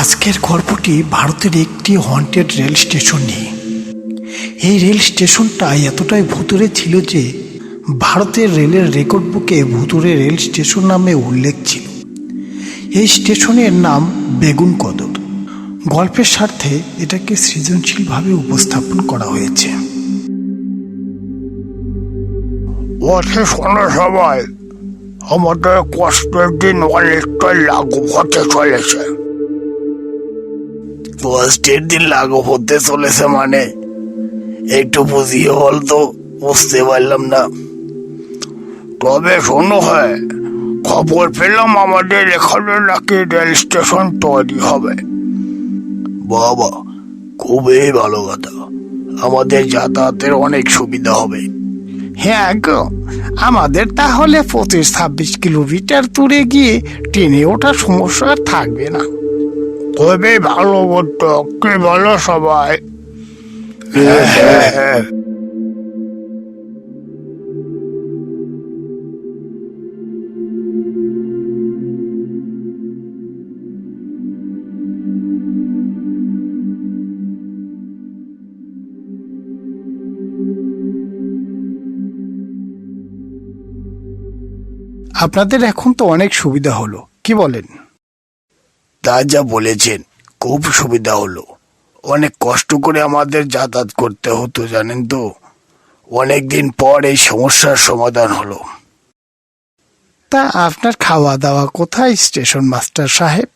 আজকের গল্পটি ভারতের একটি হন্টেড রেল স্টেশন নিয়ে। এই রেল স্টেশনটা এতটাই ভুতুরে ছিল যে ভারতের রেলের রেকর্ড বুকে ভুতুরে রেল স্টেশন নামে উল্লেখ ছিল। এই স্টেশনের নাম বেগুন কদর। গল্পের স্বার্থে এটাকে সৃজনশীলভাবে উপস্থাপন করা হয়েছে। শোনো সবাই, আমাদের কষ্টের দিন অনেকটা লাঘব হতে চলেছে। কষ্টের দিন লাঘব হতে চলেছে মানে একটু বুঝিয়ে বলতো, বুঝতে পারলাম না। তবে শোনো, খবর পেলাম আমাদের এখানে নাকি রেল স্টেশন তৈরি হবে। বাবা, খুবই ভালো কথা, আমাদের যাতায়াতের অনেক সুবিধা হবে। হ্যাঁ গো, আমাদের তাহলে 25-26 কিলোমিটার দূরে গিয়ে ট্রেনে ওঠার সমস্যা আর থাকবে না। খুবই ভালো বলতো, কি বলো সবাই? আপনাদের এখন তো অনেক সুবিধা হলো, কি বলেন? তা যা বলেছেন, খুব সুবিধা হলো। অনেক কষ্ট করে আমাদের যাতায়াত করতে হতো জানেন তো। অনেকদিন পর এই সমস্যার সমাধান হলো। তা আপনার খাওয়া দাওয়া কোথায় স্টেশন মাস্টার সাহেব?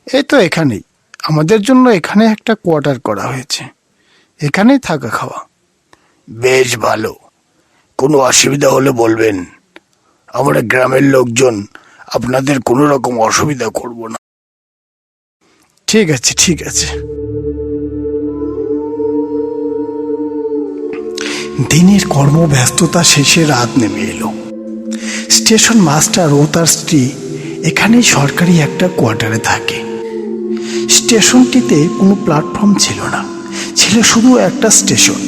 এই তো এখানেই, আমাদের জন্য এখানে একটা কোয়ার্টার করা হয়েছে, এখানেই থাকা খাওয়া। বেশ ভালো, কোনো অসুবিধা হলে বলবেন। আমরা গ্রামের লোকজন, আপনাদের কোনো রকম অসুবিধা করব না। ঠিক আছে ঠিক আছে। দিনের কর্মব্যস্ততা শেষে রাত নেমে এলো। স্টেশন মাস্টার ও তার স্ত্রী এখানেই সরকারি একটা কোয়ার্টারে থাকে। স্টেশনটিতে কোনো প্ল্যাটফর্ম ছিল না, ছিল শুধু একটা স্টেশন,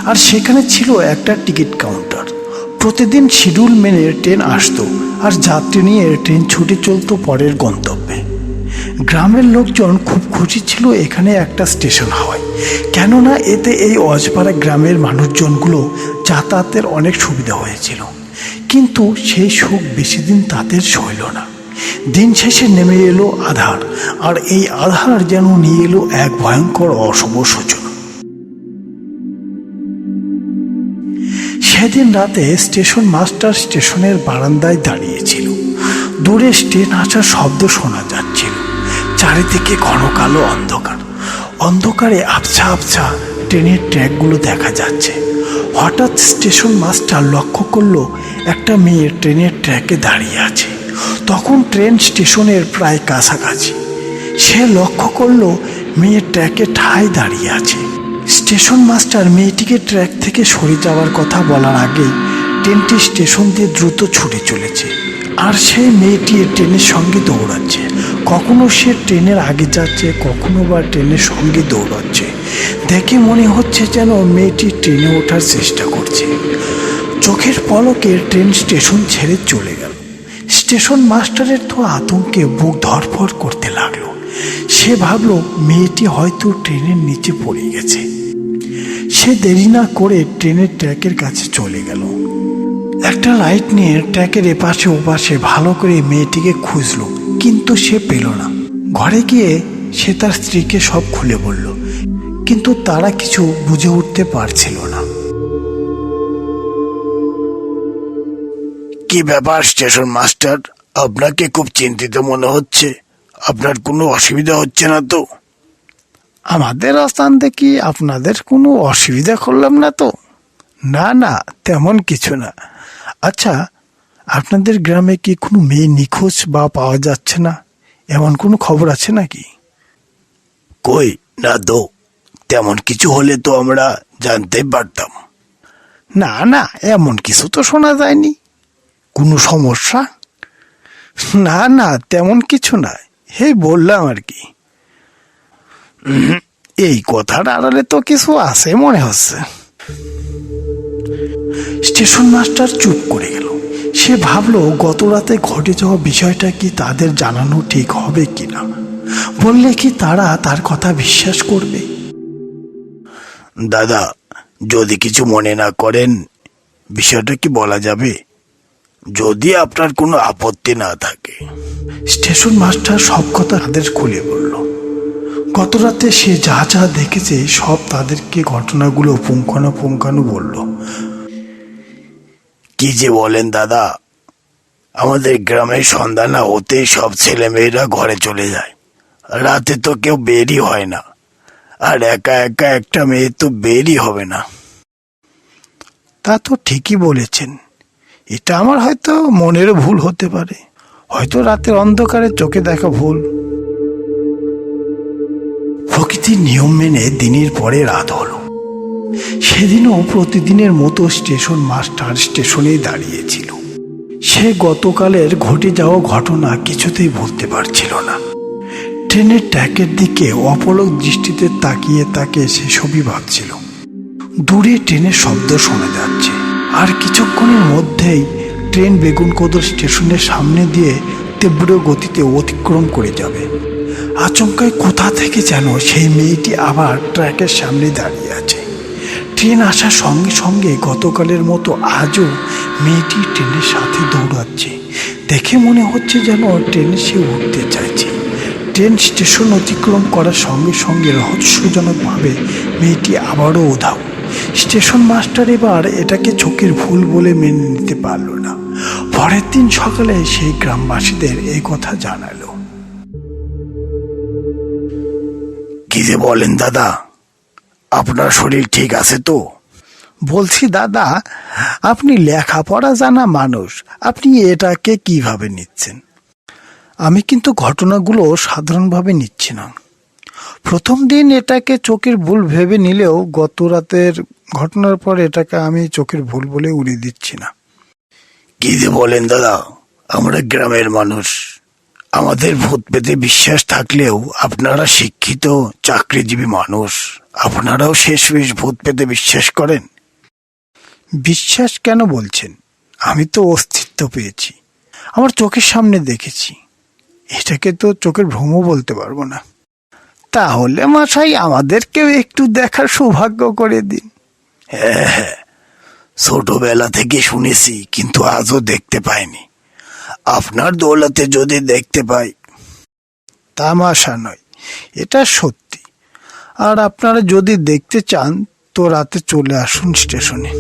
আর সেখানে ছিল একটা টিকিট কাউন্টার। প্রতিদিন শিডিউল মেনে ট্রেন আসতো, আর যাত্রী নিয়ে ট্রেন ছুটে চলতো পরের গন্তব্যে। গ্রামের লোকজন খুব খুশি ছিল এখানে একটা স্টেশন হওয়ায়, কেননা এতে এই অজপাড়া গ্রামের মানুষজনগুলো যাতায়াতের অনেক সুবিধা হয়েছিল। কিন্তু সেই সুখ বেশি দিন তাদের সইল না। দিন শেষে নেমে এলো আঁধার, আর এই আঁধার যেন নিয়ে এলো এক ভয়ঙ্কর অশুভ সূচনা। সেদিন রাতে স্টেশন মাস্টার স্টেশনের বারান্দায় দাঁড়িয়েছিল। দূরে ট্রেন আসার শব্দ শোনা যাচ্ছিল। চারিদিকে ঘন কালো অন্ধকার, অন্ধকারে আবছা আবছা ট্রেনের ট্র্যাকগুলো দেখা যাচ্ছে। হঠাৎ স্টেশন মাস্টার লক্ষ্য করলো একটা মেয়ে ট্রেনের ট্র্যাকে দাঁড়িয়ে আছে। তখন ট্রেন স্টেশনের প্রায় কাছাকাছি। সে লক্ষ্য করলো মেয়ে ট্র্যাকে ঠায় দাঁড়িয়ে আছে। স্টেশন মাস্টার মেয়েটিকে ট্র্যাক থেকে সরে যাওয়ার কথা বলার আগেই ট্রেনটি স্টেশন দিয়ে দ্রুত ছুটে চলেছে, আর সেই মেয়েটি ট্রেনের সঙ্গে দৌড়াচ্ছে। কখনো সে ট্রেনের আগে যাচ্ছে, কখনো বা ট্রেনের সঙ্গে দৌড়াচ্ছে। দেখে মনে হচ্ছে যেন মেয়েটি ট্রেনে ওঠার চেষ্টা করছে। চোখের পলকে ট্রেন স্টেশন ছেড়ে চলে গেল। স্টেশন মাস্টারের তো আতঙ্কে বুক ধড়ফড় করতে লাগলো। সে ভাবলো মেয়েটি হয়তো ট্রেনের নিচে পড়ে গেছে। সে দেরি না করে ট্রেনের ট্র্যাকের কাছে চলে গেল। একটা লাইট নিয়ে ট্র্যাকের এপাশে ওপাশে ভালো করে মেয়েটিকে খুঁজলো, কিন্তু সে পেল না। ঘরে গিয়ে সে তার স্ত্রীকে সব খুলে বলল, কিন্তু তারা কিছু বুঝে উঠতে পারছিল না। কি ব্যাপার স্টেশন মাস্টার, আপনাকে খুব চিন্তিত মনে হচ্ছে। আপনার কোনো অসুবিধা হচ্ছে না তো? আমাদের অবস্থান দেখি আপনাদের কোনো অসুবিধা করলাম না তো? না না, তেমন কিছু না। আচ্ছা, আপনাদের গ্রামে কি কোনো মেয়ে নিখোঁজ বা পাওয়া যাচ্ছে না, এমন কোনো খবর আছে নাকি? কই না তো, তেমন কিছু হলে তো আমরা জানতে পারতাম। না না, এমন কিছু তো শোনা যায়নি। কোনো সমস্যা? না না, তেমন কিছু না, এই বললাম আর কি। এই কথার আড়ালে তো কিছু আছে মনে হচ্ছে। স্টেশন মাস্টার চুপ করে গেল। সে ভাবলো গত রাতে ঘটে যাওয়া বিষয়টা কি তাদের জানানো ঠিক হবে কিনা। বললে কি তারা তার কথা বিশ্বাস করবে? দাদা, যদি কিছু মনে না করেন, বিষয়টা কি বলা যাবে? যদি আপনার কোনো আপত্তি না থাকে। স্টেশন মাস্টার সব কথা তাদের খুলে বলল। গত রাতে সে যা যা দেখেছে সব তাদেরকে ঘটনাগুলো পুঙ্খানুপুঙ্খানু বলল। কি যে বলেন দাদা, আমাদের গ্রামের সন্ধ্যা না হতেই সব ছেলে মেয়েরা ঘরে চলে যায়। রাতে তো কেউ বেরই হয় না, আর একা একা একটা মেয়ে তো বেরই হবে না। তা তো ঠিকই বলেছেন। এটা আমার হয়তো মনেরও ভুল হতে পারে, হয়তো রাতের অন্ধকারে চোখে দেখা ভুল। প্রকৃতির নিয়ম মেনে দিনের পরে রাত হলো। সেদিনও প্রতিদিনের মতো স্টেশন মাস্টার স্টেশনেই দাঁড়িয়েছিল। সে গতকালের ঘটে যাওয়া ঘটনা কিছুতেই ভুলতে পারছিল না। ট্রেনের ট্র্যাকের দিকে অপলক দৃষ্টিতে তাকিয়ে তাকিয়ে সে সবই ভাবছিল। দূরে ট্রেনের শব্দ শোনা যাচ্ছে, আর কিছুক্ষণের মধ্যেই ট্রেন বেগুনকোদর স্টেশনের সামনে দিয়ে তীব্র গতিতে অতিক্রম করে যাবে। আচমকায় কোথা থেকে যেন সেই মেয়েটি আবার ট্র্যাকের সামনে দাঁড়িয়ে আছে। ট্রেন আসার সঙ্গে সঙ্গে গতকালের মতো আজও মেয়েটি ট্রেনের সাথে দৌড়াচ্ছে। দেখে মনে হচ্ছে যেন ট্রেনে সে উঠতে চাইছে। ট্রেন স্টেশন অতিক্রম করার সঙ্গে সঙ্গে রহস্যজনকভাবে মেয়েটি আবারও উধাও। স্টেশন মাস্টার এবার এটাকে চোখের ভুল বলে মেনে নিতে পারল না। পরের দিন সকালে সেই গ্রামবাসীদের এই কথা জানালো। কি যে বলেন দাদা, আপনার শরীর ঠিক আছে তো? বলছি দাদা, আপনি লেখাপড়া জানা মানুষ, আপনি এটাকে কিভাবে নিচ্ছেন? আমি কিন্তু ঘটনাগুলো সাধারণভাবে নিচ্ছি না। প্রথম দিন এটাকে চোখের ভুল ভেবে নিলেও গত রাতের ঘটনার পর এটাকে আমি চোখের ভুল বলে উড়িয়ে দিচ্ছি না। কি যে বলেন দাদা, আমরা গ্রামের মানুষ, আমাদের ভূত পেতে বিশ্বাস থাকলেও আপনারা শিক্ষিত চাকরিজীবী মানুষ, আপনারাও শেষমেশ ভূত পেতে বিশ্বাস করেন। বিশ্বাস কেন বলছেন? আমি তো অস্তিত্ব পেয়েছি, আমার চোখের সামনে দেখেছি। এটাকে তো চোখের ভ্রমও বলতে পারবো না। তাহলে মশাই আমাদেরকেও একটু দেখার সৌভাগ্য করে দিন। হ্যাঁ হ্যাঁ, ছোটবেলা থেকে শুনেছি, কিন্তু আজও দেখতে পাইনি। আপনার দৌলতে যদি দেখতে পাই। তামাশা নয়, এটা সত্যি। আর আপনারা যদি দেখতে চান তো রাতে চলে আসুন স্টেশনে।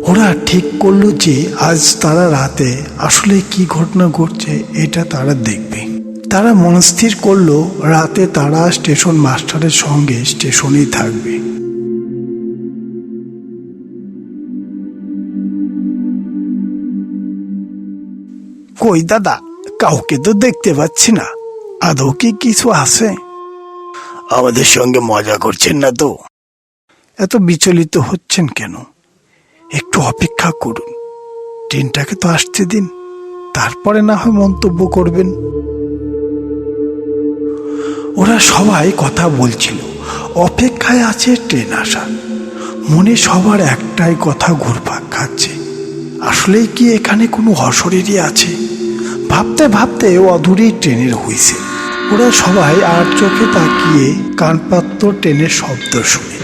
ওরা ঠিক করলো যে আজ তারা রাতে আসলে কি ঘটনা ঘটছে এটা তারা দেখবে। তারা মনস্থির করলো রাতে তারা স্টেশন মাস্টারের সঙ্গে স্টেশনেই থাকবে। কই দাদা, কাউকে তো দেখতে পাচ্ছি না। আদৌ কি কিছু আছে? আমাদের সঙ্গে মজা করছেন না তো? এত বিচলিত হচ্ছেন কেন? একটু অপেক্ষা করুন, ট্রেনটাকে তো আসতে দিন, তারপরে না হয় মন্তব্য করবেন। ওরা সবাই কথা বলছিল, অপেক্ষায় আছে ট্রেন আসার। মনে সবার একটাই কথা ঘুরপাক খাচ্ছে, আসলেই কি এখানে কোনো অশরীরী আছে? ভাবতে ভাবতে অদূরেই ট্রেনের হুইসেল। ওরা সবাই আর চোখে তাকিয়ে কান পাতল ট্রেনের শব্দ শুনে।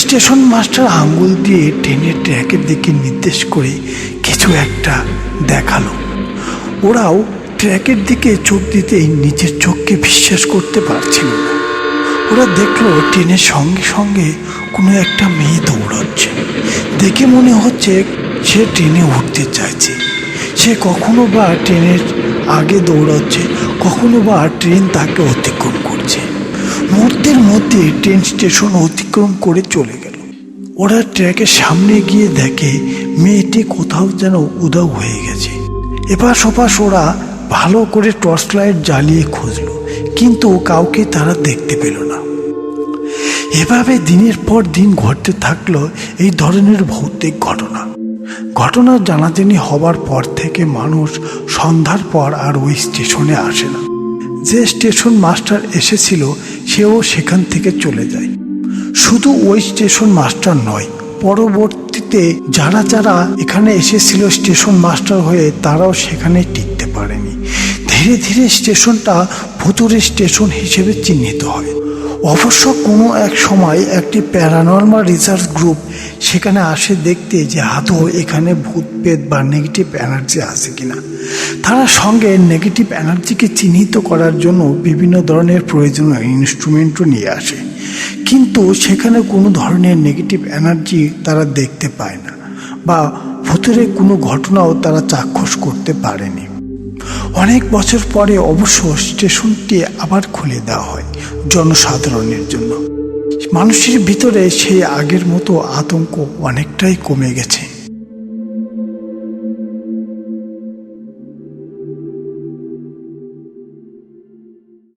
স্টেশন মাস্টার আঙ্গুল দিয়ে ট্রেনের ট্র্যাকের দিকে নির্দেশ করে কিছু একটা দেখালো। ওরাও ট্র্যাকের দিকে চোখ দিতেই নিজের চোখকে বিশ্বাস করতে পারছিল না। ওরা দেখলো ট্রেনের সঙ্গে সঙ্গে কোনো একটা মেয়ে দৌড়াচ্ছে। দেখে মনে হচ্ছে সে ট্রেনে উঠতে চাইছে। সে কখনো বা ট্রেনের আগে দৌড়াচ্ছে, কখনো বা ট্রেন তাকে অতিক্রম করছে। মুহূর্তের মধ্যে ট্রেন স্টেশন অতিক্রম করে চলে গেল। ওরা ট্র্যাকের সামনে গিয়ে দেখে মেয়েটি কোথাও যেন উধাও হয়ে গেছে। এপাশ ওপাশ ওরা ভালো করে টর্চ লাইট জ্বালিয়ে খুঁজলো, কিন্তু কাউকে তারা দেখতে পেল না। এভাবে দিনের পর দিন ঘটতে থাকলো এই ধরনের ভৌতিক ঘটনা। ঘটনার জানাজানি হবার পর থেকে মানুষ সন্ধ্যার পর আর ওই স্টেশনে আসে না। যে স্টেশন মাস্টার এসেছিল সেও সেখান থেকে চলে যায়। শুধু ওই স্টেশন মাস্টার নয়, পরবর্তীতে যারা যারা এখানে এসেছিল স্টেশন মাস্টার হয়ে, তারাও সেখানে টিকতে পারেনি। ধীরে ধীরে স্টেশনটা ভুতুড়ে স্টেশন হিসেবে চিহ্নিত হয়। অবশ্য কোনো এক সময় একটি প্যারানর্মাল রিসার্চ গ্রুপ সেখানে আসে দেখতে যে আদৌ এখানে ভূত পেত বা নেগেটিভ এনার্জি আছে কিনা। তারা সঙ্গে নেগেটিভ এনার্জিকে চিহ্নিত করার জন্য বিভিন্ন ধরনের প্রয়োজনীয় ইনস্ট্রুমেন্টও নিয়ে আসে, কিন্তু সেখানে কোনো ধরনের নেগেটিভ এনার্জি তারা দেখতে পায় না বা ভূতের কোনো ঘটনাও তারা চাক্ষুষ করতে পারেনি। অনেক বছর পরে অবশ্য স্টেশনটি আবার খুলে দেওয়া হয় জনসাধারণের জন্য। মানুষের ভিতরে সেই আগের মতো আতঙ্ক অনেকটাই কমে গেছে।